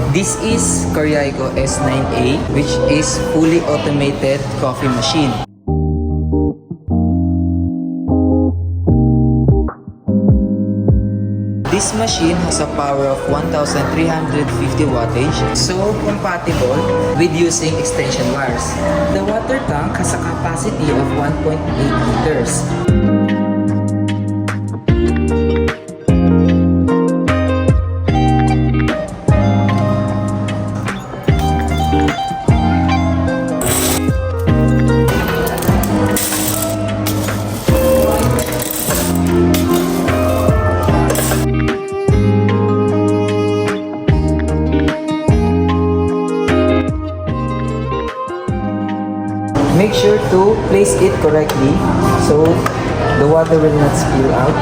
This is Koryaiko S9A, which is fully automated coffee machine. This machine has a power of 1,350 wattage, so compatible with using extension wires. The water tank has a capacity of 1.8 liters. Make sure to place it correctly so the water will not spill out.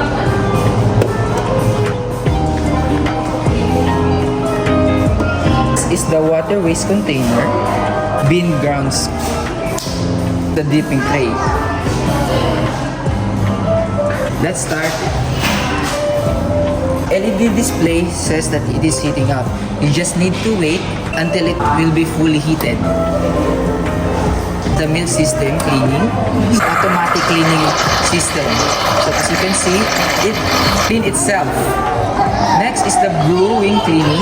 This is the water waste container, bean grounds, the dipping tray. Let's start. LED display says that it is heating up. You just need to wait until it will be fully heated. The milk system cleaning is automatic cleaning system. So as you can see, it clean itself. Next is the brewing cleaning.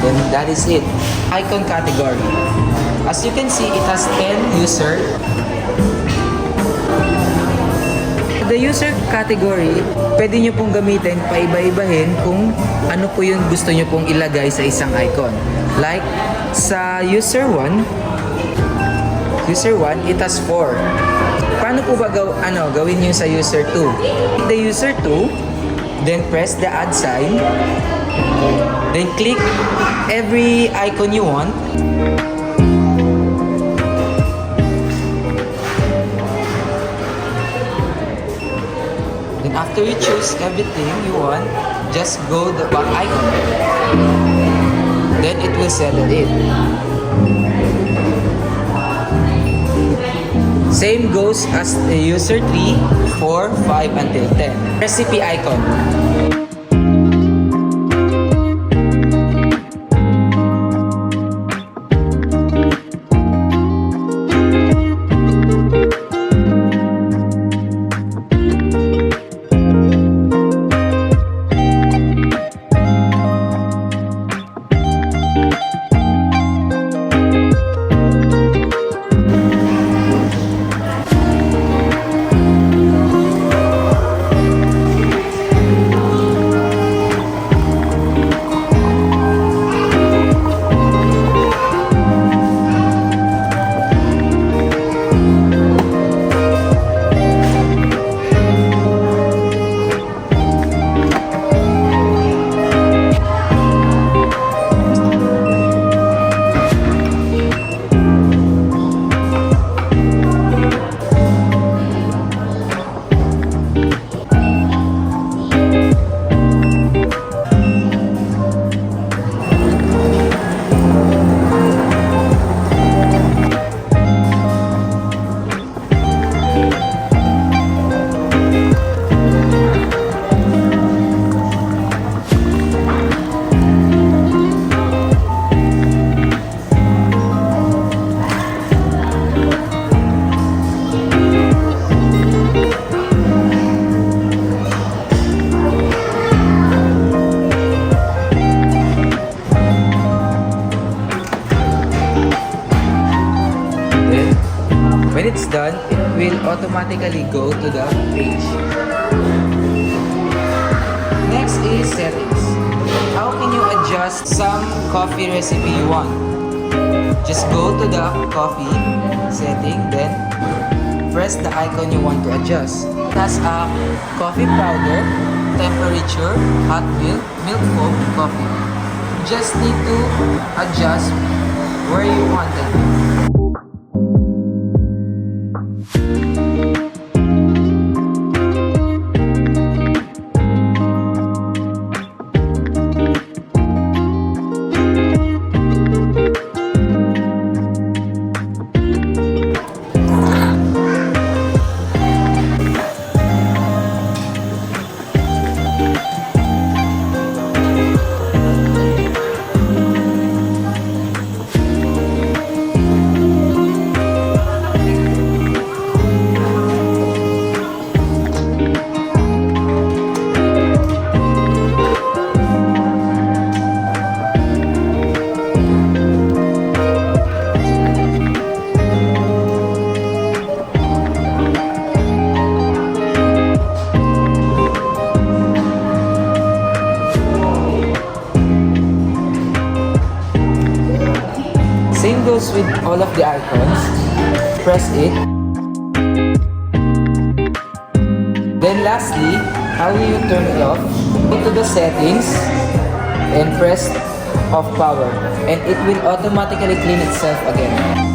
Then that is it. Icon category. As you can see, it has 10 user. The user category, pwede nyo pong gamitin, paiba-ibahin kung ano po yung gusto nyo pong ilagay sa isang icon. Like, sa user 1, it has 4. Paano po ba gawin nyo sa user 2? The user 2, then press the add sign, then click every icon you want. Then after you choose everything you want, just go the back icon. Then it will settle it. Same goes as the user 3, 4, 5 until 10. Recipe icon. When it's done, it will automatically go to the page. Next is settings. How can you adjust some coffee recipe you want? Just go to the coffee setting, then press the icon you want to adjust. It has a coffee powder, temperature, hot milk, milk foam, coffee. You just need to adjust where you want it. with all of the icons. Press it. Then lastly, how will you turn it off? Go to the settings and press off power, and it will automatically clean itself again.